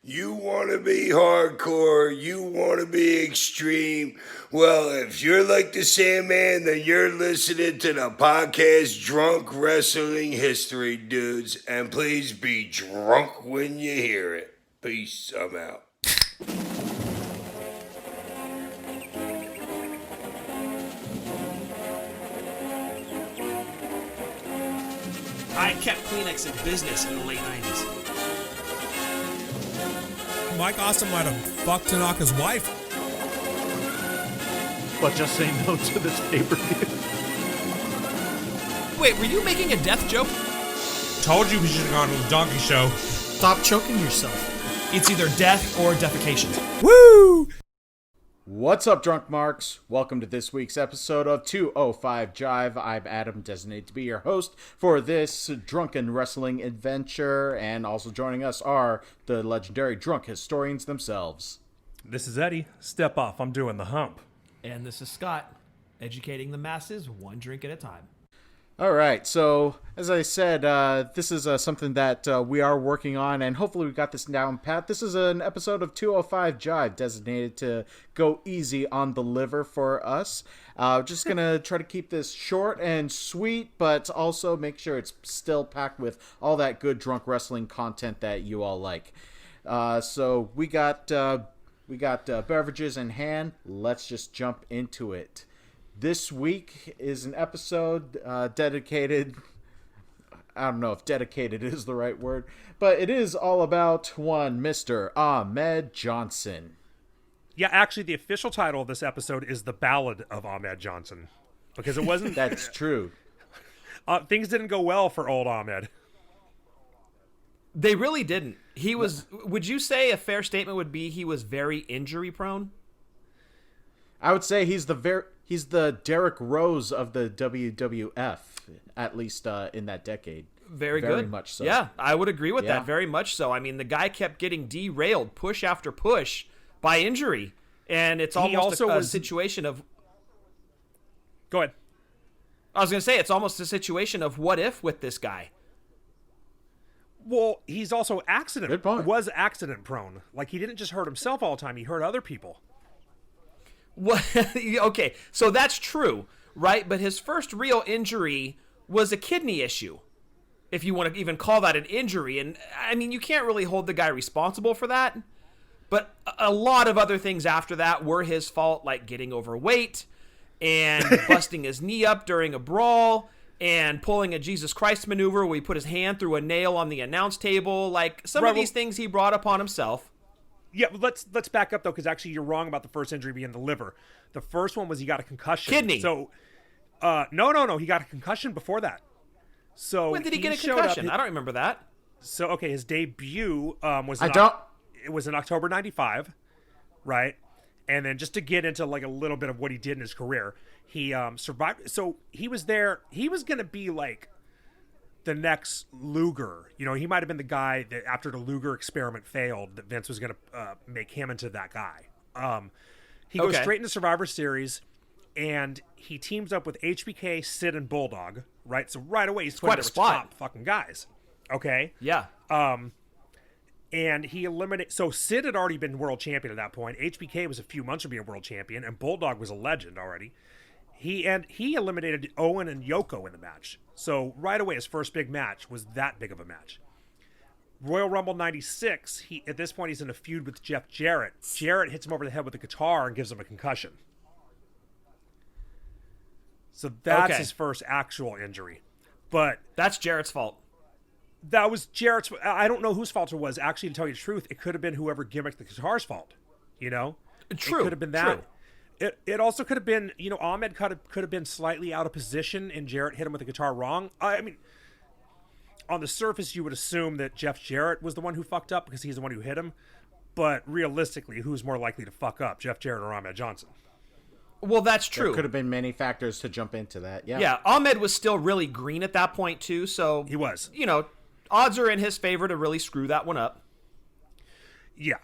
You want to be hardcore, you want to be extreme. Well, if you're like the Sandman, then you're listening to the podcast Drunk Wrestling History, dudes. And please be drunk when you hear it. Peace, I'm out. I kept Kleenex in business in the late 90s. Mike Awesome might have fucked Tanaka's wife. But just say no to this pay-per-view. Wait, were you making a death joke? Told you we should have gone to the donkey show. Stop choking yourself. It's either death or defecation. Woo! What's up, Drunk Marks? Welcome to this week's episode of 205 Jive. I'm Adam, designated to be your host for this drunken wrestling adventure, and also joining us are the legendary drunk historians themselves. This is Eddie. Step off. I'm doing the hump. And this is Scott, educating the masses one drink at a time. All right, so as I said, this is something that we are working on, and hopefully we got this down pat. This is an episode of 205 Jive, designated to go easy on the liver for us. Just going to try to keep this short and sweet, but also make sure it's still packed with all that good drunk wrestling content that you all like. So we got beverages in hand. Let's just jump into it. This week is an episode dedicated, I don't know if dedicated is the right word, but it is all about one Mr. Ahmed Johnson. Yeah, actually, the official title of this episode is The Ballad of Ahmed Johnson, because it wasn't... That's true. Things didn't go well for old Ahmed. They really didn't. He was, would you say a fair statement would be he was very injury prone? I would say he's the Derrick Rose of the WWF, at least in that decade. Very good. Very much so. Yeah, I would agree with that. Very much so. I mean, the guy kept getting derailed push after push by injury. And it's almost a situation of... Go ahead. I was going to say, it's almost a situation of what if with this guy. Well, he's also Good point. was accident prone. Like, he didn't just hurt himself all the time, he hurt other people. What? Okay, so that's true, right? But his first real injury was a kidney issue, if you want to even call that an injury. And, I mean, you can't really hold the guy responsible for that. But a lot of other things after that were his fault, like getting overweight and busting his knee up during a brawl and pulling a Jesus Christ maneuver where he put his hand through a nail on the announce table. Like, some of these things he brought upon himself. Yeah, let's back up, though, because actually you're wrong about the first injury being the liver. The first one was he got a concussion. Kidney. So, no. He got a concussion before that. So When did he get a concussion? I don't remember that. So, okay, his debut was... It was in October 95, right? And then just to get into, like, a little bit of what he did in his career, he survived... So, he was there... He was going to be, like... the next Luger. You know, he might have been the guy that after the Luger experiment failed, that Vince was going to make him into that guy. He goes straight into Survivor Series, and he teams up with HBK, Sid, and Bulldog, right? So right away, he's putting with top fucking guys. Okay? Yeah. And he eliminated... So Sid had already been world champion at that point. HBK was a few months from being world champion, and Bulldog was a legend already. He eliminated Owen and Yoko in the match. So right away, his first big match was that big of a match. Royal Rumble 96, at this point, he's in a feud with Jeff Jarrett. Jarrett hits him over the head with a guitar and gives him a concussion. So that's his first actual injury. But that's Jarrett's fault. That was Jarrett's... I don't know whose fault it was. Actually, to tell you the truth, it could have been whoever gimmicked the guitar's fault. You know? True. It could have been that. True. It also could have been, you know, Ahmed could have been slightly out of position and Jarrett hit him with the guitar wrong. I mean, on the surface, you would assume that Jeff Jarrett was the one who fucked up because he's the one who hit him. But realistically, who's more likely to fuck up, Jeff Jarrett or Ahmed Johnson? Well, that's true. There could have been many factors to jump into that. Yeah. Yeah, Ahmed was still really green at that point, too. So he was. You know, odds are in his favor to really screw that one up. Yeah.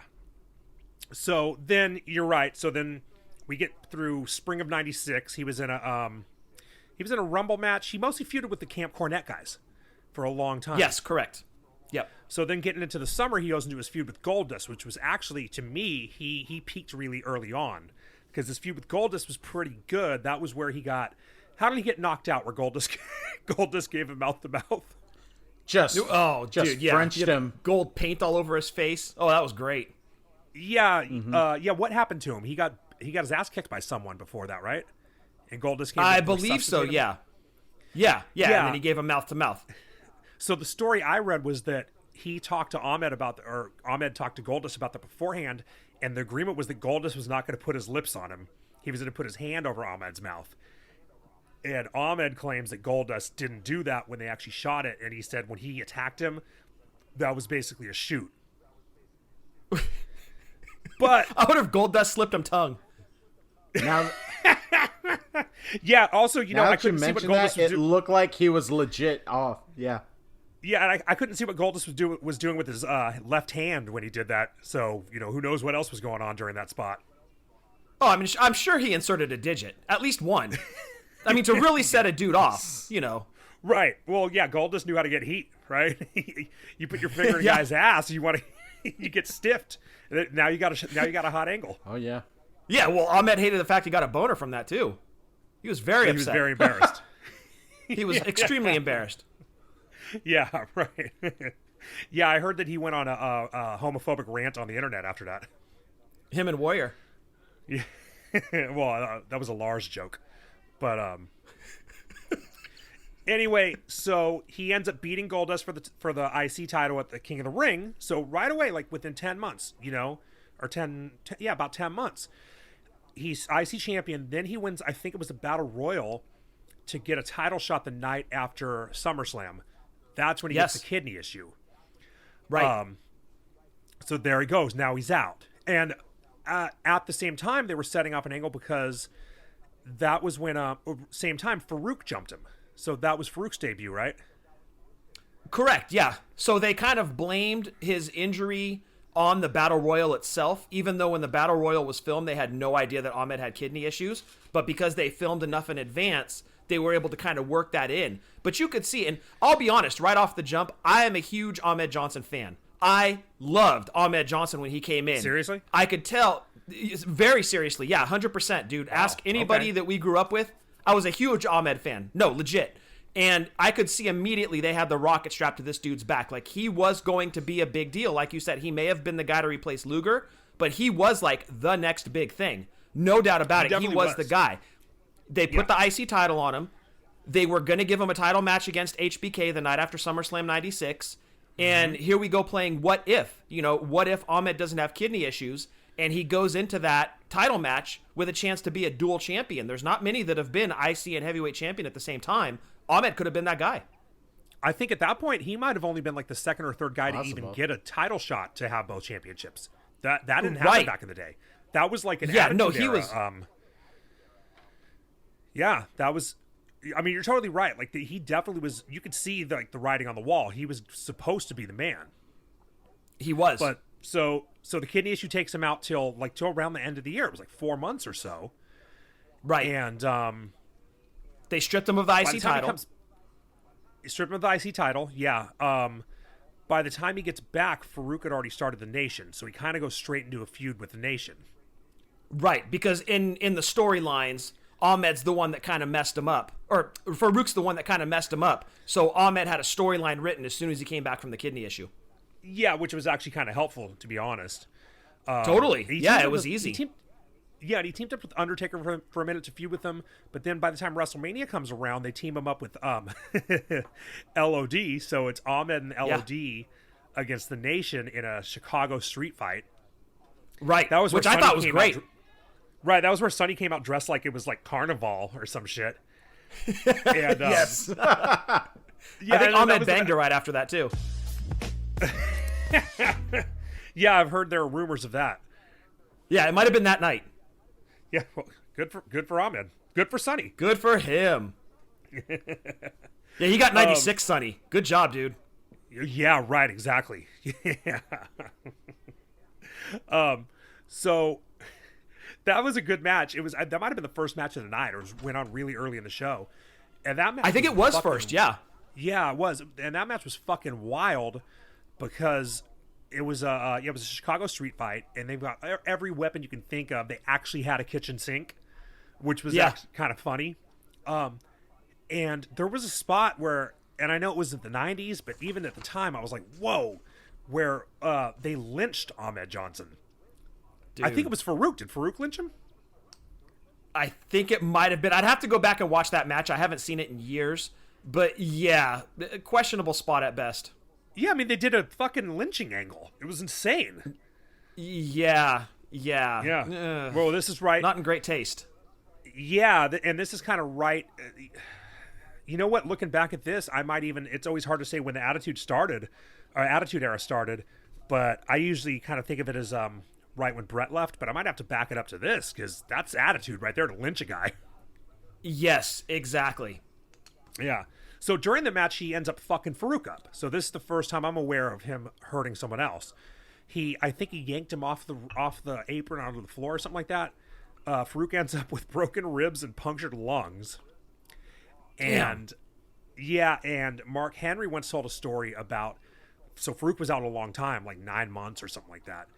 So then, you're right. So then... we get through spring of 96. He was in a Rumble match. He mostly feuded with the Camp Cornette guys for a long time. Yes, correct. Yep. So then getting into the summer, he goes into his feud with Goldust, which was actually, to me, he peaked really early on. Because his feud with Goldust was pretty good. That was where he got... How did he get knocked out where Goldust gave him mouth to mouth? Just dude, yeah. Frenched him. Gold paint all over his face. Oh, that was great. Yeah, what happened to him? He got his ass kicked by someone before that, right? And Goldust came I believe so, yeah. Yeah, and then he gave him mouth to mouth. So the story I read was that he talked to Ahmed Ahmed talked to Goldust about that beforehand, and the agreement was that Goldust was not going to put his lips on him. He was going to put his hand over Ahmed's mouth. And Ahmed claims that Goldust didn't do that when they actually shot it, and he said when he attacked him, that was basically a shoot. But I wonder if Goldust slipped him tongue. Now, yeah, also, now I that you couldn't see what mentioned Goldust that, was it doing. looked like he was legit off. Yeah. Yeah, and I couldn't see what Goldust was doing with his left hand when he did that. So, who knows what else was going on during that spot. Oh, I mean, I'm sure he inserted a digit. At least one. I mean, to really set a dude off, Right. Well, yeah, Goldust knew how to get heat, right? You put your finger in a guy's ass, you get stiffed. Now you got a hot angle. Oh, yeah. Yeah, well, Ahmed hated the fact he got a boner from that, too. He was very upset. He was very embarrassed. He was extremely embarrassed. Yeah, right. Yeah, I heard that he went on a homophobic rant on the internet after that. Him and Warrior. Yeah. Well, that was a Lars joke. But anyway, so he ends up beating Goldust for the IC title at the King of the Ring. So right away, like within 10 months, about 10 months, he's IC champion. Then he wins, I think it was the Battle Royal, to get a title shot the night after SummerSlam. That's when he gets the kidney issue. Right. So there he goes. Now he's out. And at the same time, they were setting up an angle because that was when, same time, Faarooq jumped him. So that was Farouk's debut, right? Correct, yeah. So they kind of blamed his injury on the Battle Royal itself, even though when the Battle Royal was filmed, they had no idea that Ahmed had kidney issues. But because they filmed enough in advance, they were able to kind of work that in. But you could see, and I'll be honest, right off the jump, I am a huge Ahmed Johnson fan. I loved Ahmed Johnson when he came in. Seriously? I could tell, very seriously, yeah, 100%, dude. Wow. Ask anybody that we grew up with. I was a huge Ahmed fan. No, legit. And I could see immediately they had the rocket strapped to this dude's back. Like, he was going to be a big deal. Like you said, he may have been the guy to replace Luger, but he was like the next big thing. No doubt about it. He was the guy. They put the IC title on him. They were going to give him a title match against HBK the night after SummerSlam 96. And here we go playing what if. What if Ahmed doesn't have kidney issues and he goes into that title match with a chance to be a dual champion? There's not many that have been IC and heavyweight champion at the same time. Ahmed could have been that guy. I think at that point, he might have only been like the second or third guy to even get a title shot to have both championships. That didn't happen back in the day. That was like an attitude era. Was. Yeah, that was. I mean, you're totally right. Like he definitely was. You could see the writing on the wall. He was supposed to be the man. He was. But so the kidney issue takes him out till around the end of the year. It was like 4 months or so. Right. And they stripped him of the IC title. Stripped him of the IC title. Yeah. By the time he gets back, Faarooq had already started the Nation, so he kind of goes straight into a feud with the Nation. Right, because in the storylines, Ahmed's the one that kind of messed him up. Or Faarooq's the one that kind of messed him up. So Ahmed had a storyline written as soon as he came back from the kidney issue. Yeah, which was actually kind of helpful, to be honest. Totally. Yeah, it was easy. He teamed up with Undertaker for a minute to feud with him, but then by the time WrestleMania comes around, they team him up with LOD. So it's Ahmed and LOD against the Nation in a Chicago street fight. Right, that was which I thought was great. Right, that was where Sonny came out dressed like it was like Carnival or some shit. And, yes. I think Ahmed banged her right after that, too. Yeah, I've heard there are rumors of that. Yeah, it might have been that night. Yeah, well, good for Ahmed. Good for Sonny. Good for him. Yeah, he got 96, Sonny. Good job, dude. Yeah, right, exactly. Yeah. So that was a good match. It was that might have been the first match of the night, or went on really early in the show. And that match, I think it was first. Yeah. Yeah, it was, and that match was fucking wild. because it was it was a Chicago street fight, and they've got every weapon you can think of. They actually had a kitchen sink, which was actually kind of funny. And there was a spot where, and I know it was in the 90s, but even at the time, I was like, whoa, where they lynched Ahmed Johnson. Dude. I think it was Faarooq. Did Faarooq lynch him? I think it might have been. I'd have to go back and watch that match. I haven't seen it in years. But yeah, questionable spot at best. Yeah, I mean, they did a fucking lynching angle. It was insane. Yeah. Well, this is right. Not in great taste. Yeah, and this is kind of right. You know what? Looking back at this, I might even. It's always hard to say when the Attitude Era started, but I usually kind of think of it as right when Brett left. But I might have to back it up to this because that's Attitude right there to lynch a guy. Yes, exactly. Yeah. So during the match, he ends up fucking Faarooq up. So this is the first time I'm aware of him hurting someone else. I think he yanked him off the apron onto the floor or something like that. Faarooq ends up with broken ribs and punctured lungs. And and Mark Henry once told a story about, so Faarooq was out a long time, like 9 months or something like that.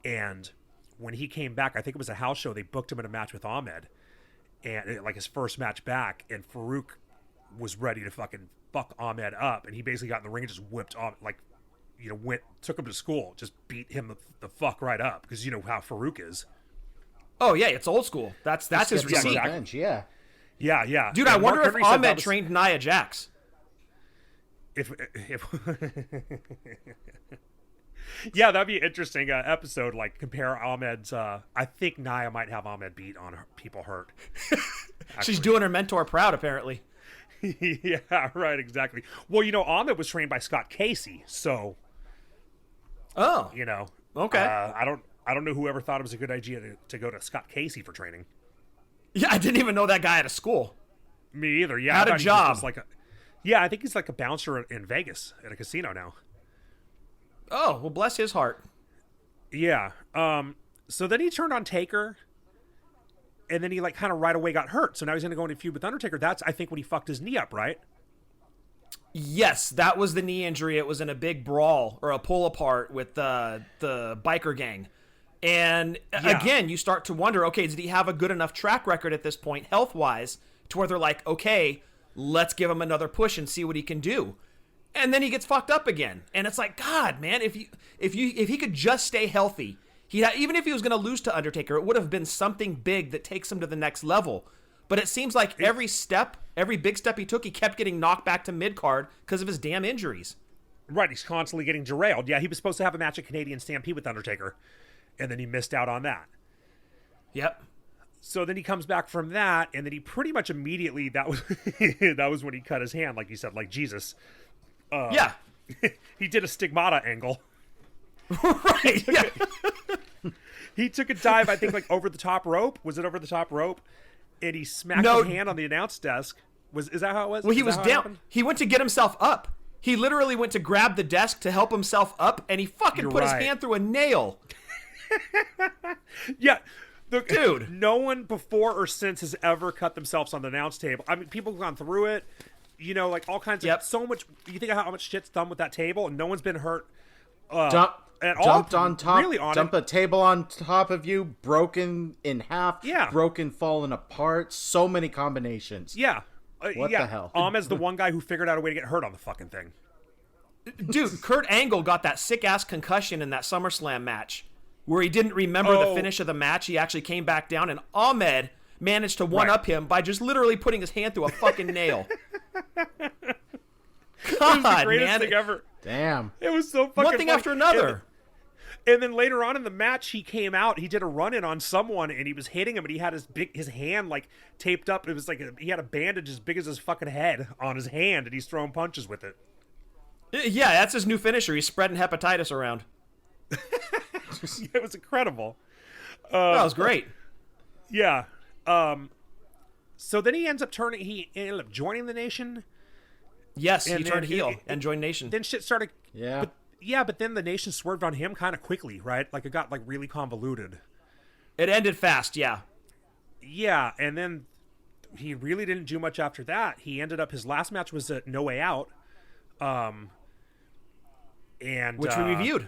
And when he came back, I think it was a house show, they booked him in a match with Ahmed, and like his first match back, and Faarooq was ready to fucking fuck Ahmed up, and he basically got in the ring and just whipped Ahmed, like, you know, took him to school, just beat him the fuck right up, because you know how Faarooq is. Oh yeah, it's old school. That's his routine. Yeah. Yeah. Dude, And I wonder Mark if Henry said Ahmed trained Nia Jax. If yeah, that'd be an interesting episode. Like compare Ahmed's. I think Nia might have Ahmed beat on people hurt. She's doing her mentor proud, apparently. Yeah, right, exactly. Well, you know, Ahmed was trained by Scott Casey, so. Oh. You know. Okay. I don't know whoever thought it was a good idea to go to Scott Casey for training. Yeah, I didn't even know that guy had a school. Me either. Yeah, Had a job. I think he's like a bouncer in Vegas at a casino now. Oh, well, bless his heart. Yeah. So then he turned on Taker, and then he like kind of right away got hurt. So now he's going to go into a feud with Undertaker. That's, I think, when he fucked his knee up, right? Yes, that was the knee injury. It was in a big brawl or a pull apart with the biker gang. And again, you start to wonder, okay, did he have a good enough track record at this point, health-wise, to where they're like, okay, let's give him another push and see what he can do. And then he gets fucked up again. And it's like, God, man, if he could just stay healthy, even if he was going to lose to Undertaker, it would have been something big that takes him to the next level. But it seems like every big step he took, he kept getting knocked back to mid-card because of his damn injuries. Right, he's constantly getting derailed. Yeah, he was supposed to have a match at Canadian Stampede with Undertaker, and then he missed out on that. Yep. So then he comes back from that, and then he pretty much immediately, that was when he cut his hand, like you said, like Jesus. Yeah. He did a stigmata angle. Right, yeah. He took a dive, I think, like over the top rope. Was it over the top rope? And he smacked his hand on the announce desk. Is that how it was? Well, he was down. He went to get himself up. He literally went to grab the desk to help himself up, and he fucking put his hand through a nail. Yeah. Dude. No one before or since has ever cut themselves on the announce table. I mean, people have gone through it. You know, like all kinds of so much. You think of how much shit's done with that table, and no one's been hurt. Dumped on top, really on dump a table on top of you, broken in half, broken, fallen apart. So many combinations. Yeah. What the hell? Ahmed's the one guy who figured out a way to get hurt on the fucking thing. Dude, Kurt Angle got that sick-ass concussion in that SummerSlam match where he didn't remember the finish of the match. He actually came back down, and Ahmed managed to one-up him by just literally putting his hand through a fucking nail. God, it was the greatest man. thing ever. Damn. It was so fucking one thing funny. after another. And then later on in the match, he came out. He did a run-in on someone, and he was hitting him, and he had his hand like taped up. It was like he had a bandage as big as his fucking head on his hand, and he's throwing punches with it. Yeah, that's his new finisher. He's spreading hepatitis around. It was incredible. That was great. Yeah. So then he ends up turning. He ended up joining the Nation. Yes, he turned heel and joined Nation. Then shit started. Yeah. But then the Nation swerved on him kind of quickly, right? Like it got like really convoluted. It ended fast, yeah. Yeah, and then he really didn't do much after that. He ended up, his last match was at No Way Out. and which we reviewed.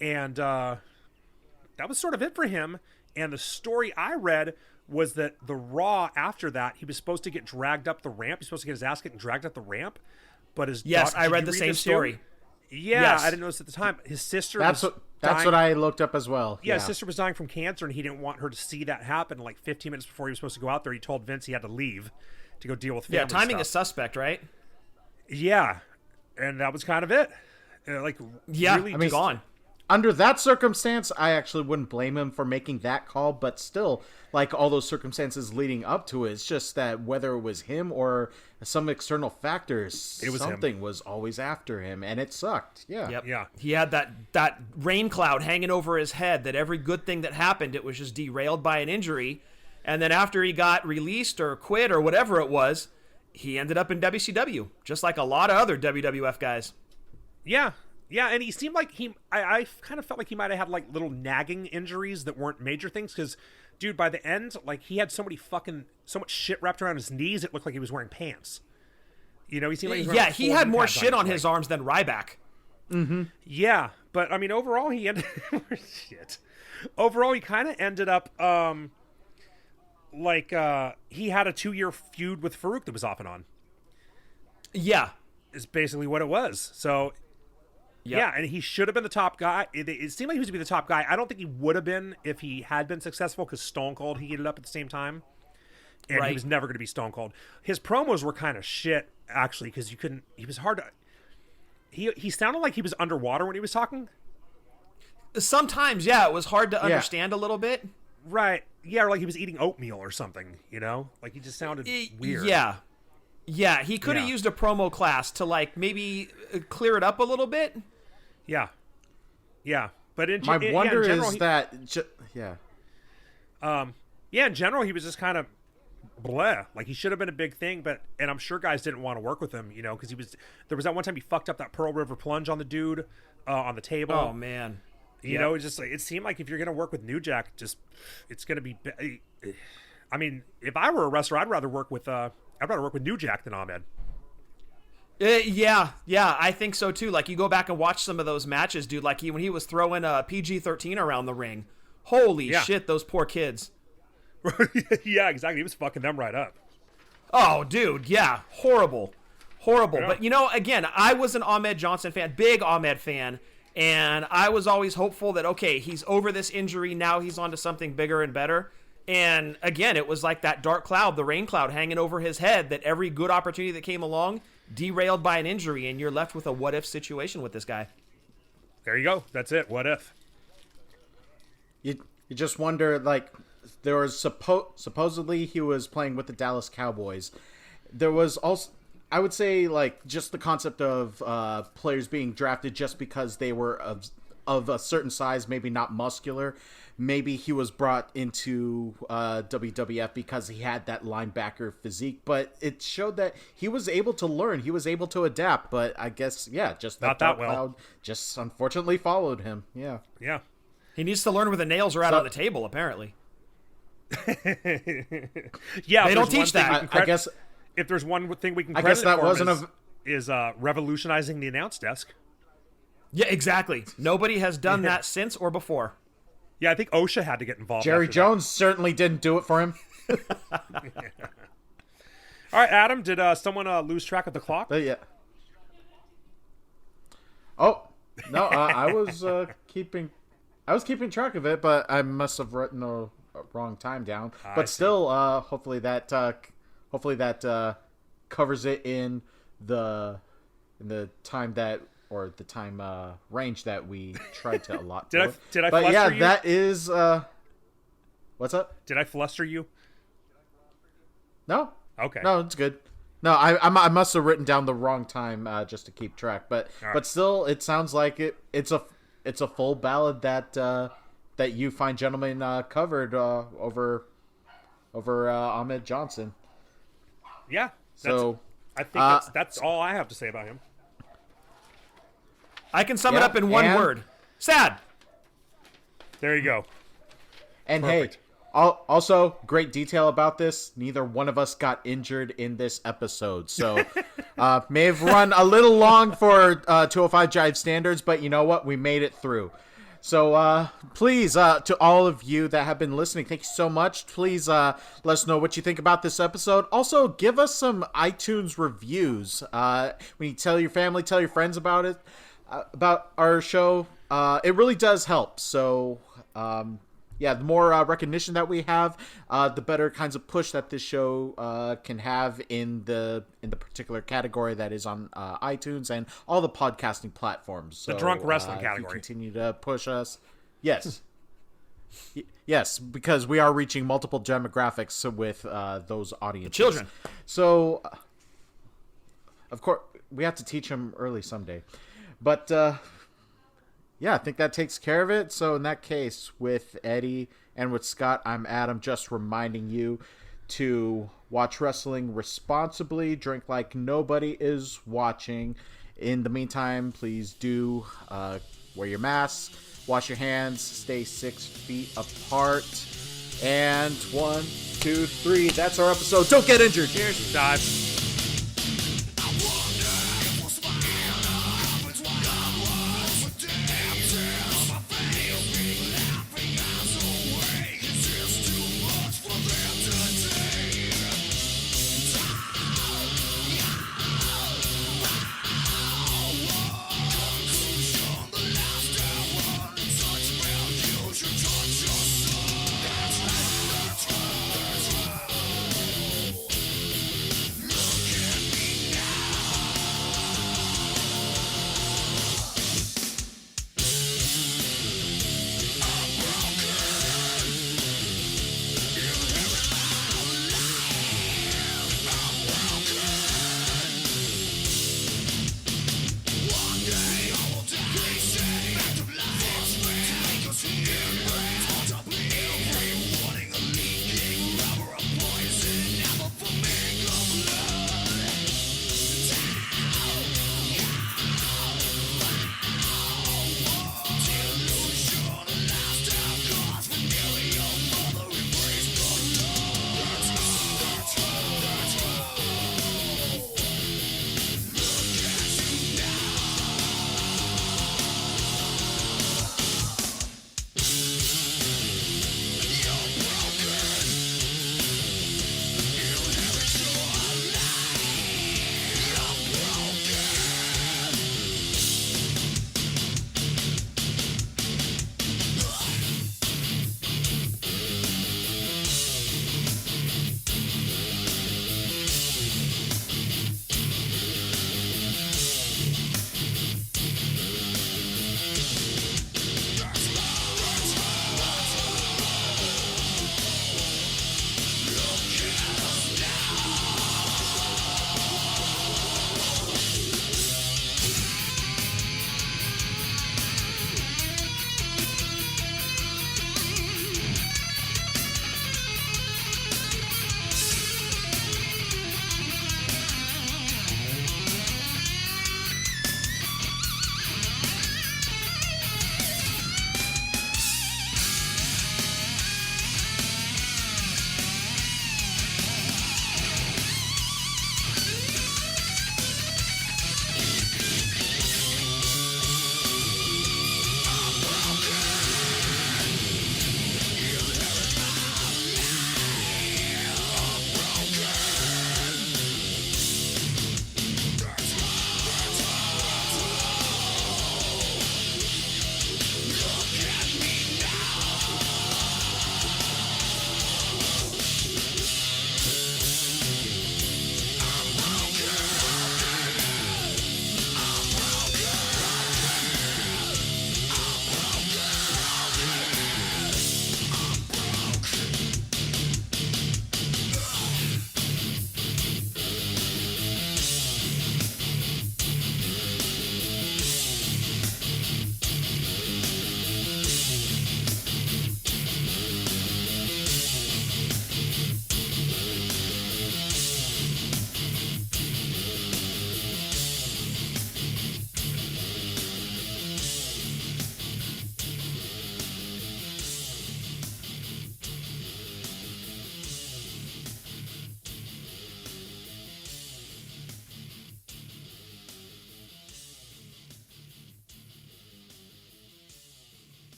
And that was sort of it for him. And the story I read was that the Raw after that, he was supposed to get dragged up the ramp. He's supposed to get his ass getting dragged up the ramp. But his I read the same story. Yeah, yes. I didn't notice at the time. His sister That's what I looked up as well. Yeah, his sister was dying from cancer, and he didn't want her to see that happen. Like 15 minutes before he was supposed to go out there, he told Vince he had to leave to go deal with family timing stuff. is suspect, right? Yeah, and that was kind of it. Really gone. Under that circumstance, I actually wouldn't blame him for making that call, but still, like all those circumstances leading up to it, it's just that whether it was him or some external factors, something was always after him, and it sucked. Yeah. Yep. Yeah. He had that rain cloud hanging over his head that every good thing that happened, it was just derailed by an injury. And then after he got released or quit or whatever it was, he ended up in WCW, just like a lot of other WWF guys. Yeah. Yeah, and he seemed like I kind of felt like he might have had like little nagging injuries that weren't major things because, dude, by the end, like he had so much shit wrapped around his knees, it looked like he was wearing pants. You know, he seemed like he was wearing he had more shit on his arms than Ryback. Mm-hmm. Yeah, but I mean, overall, he ended shit. Overall, he kind of ended up he had a 2-year feud with Faarooq that was off and on. Yeah, is basically what it was. So. Yep. Yeah, and he should have been the top guy. It seemed like he was to be the top guy. I don't think he would have been if he had been successful because Stone Cold heated up at the same time. And he was never going to be Stone Cold. His promos were kind of shit, actually, because he was hard to... He sounded like he was underwater when he was talking. Sometimes, yeah, it was hard to understand a little bit. Right. Yeah, or like he was eating oatmeal or something, you know? Like he just sounded weird. Yeah. Yeah, he could have used a promo class to like maybe clear it up a little bit. Yeah. Yeah. But in my wonder in general, is that in general he was just kind of bleh. Like he should have been a big thing, and I'm sure guys didn't want to work with him, you know, because there was that one time he fucked up that Pearl River plunge on the dude on the table. Oh man. You know, it's just like it seemed like if you're gonna work with New Jack, it's gonna be. I mean, if I were a wrestler, I'd rather work with New Jack than Ahmed. Yeah, I think so too. Like you go back and watch some of those matches, dude. Like when he was throwing PG-13 around the ring, holy shit, those poor kids. Yeah, exactly. He was fucking them right up. Oh, dude, yeah, horrible. Yeah. But you know, again, I was an Ahmed Johnson fan, big Ahmed fan, and I was always hopeful that okay, he's over this injury now. He's on to something bigger and better. And again, it was like that dark cloud, the rain cloud hanging over his head that every good opportunity that came along derailed by an injury, and you're left with a what-if situation with this guy. There you go. That's it. What if? You just wonder, like, there was supposedly he was playing with the Dallas Cowboys. There was also, I would say, like, just the concept of players being drafted just because they were of a certain size, maybe not muscular. Maybe he was brought into WWF because he had that linebacker physique, but it showed that he was able to learn, he was able to adapt. But I guess, just not that well. Cloud just unfortunately followed him. Yeah. He needs to learn where the nails are out on the table. Apparently. Yeah, they don't teach that. I guess if there's one thing we can, I guess that wasn't is revolutionizing the announce desk. Yeah, exactly. Nobody has done that since or before. Yeah, I think OSHA had to get involved. Jerry Jones certainly didn't do it for him. All right, Adam, did someone lose track of the clock? Yeah. Oh, no, I was keeping track of it, but I must have written the wrong time down. But still, hopefully that covers it in the time that. Or the time range that we tried to allot. Did I but fluster yeah, you? that is. What's up? Did I fluster you? No. Okay. No, it's good. No, I must have written down the wrong time just to keep track. But still, it sounds like it's a full ballad that you fine gentlemen covered over Ahmed Johnson. Yeah. So I think that's all I have to say about him. I can sum it up in one word. Sad. There you go. And Perfect. Also, great detail about this. Neither one of us got injured in this episode. So, may have run a little long for 205 Jive standards, but you know what? We made it through. So, please, to all of you that have been listening, thank you so much. Please let us know what you think about this episode. Also, give us some iTunes reviews. When you tell your family, tell your friends about it, about our show. It really does help. So, the more recognition that we have, the better kinds of push that this show can have in the particular category that is on iTunes and all the podcasting platforms. So, the drunk wrestling if category. you continue to push us. Yes. Yes, because we are reaching multiple demographics with those audiences. Children. So, of course, we have to teach them early someday. But, I think that takes care of it. So in that case, with Eddie and with Scott, I'm Adam, just reminding you to watch wrestling responsibly, drink like nobody is watching. In the meantime, please do wear your mask, wash your hands, stay 6 feet apart. And 1, 2, 3, that's our episode. Don't get injured. Cheers, dive.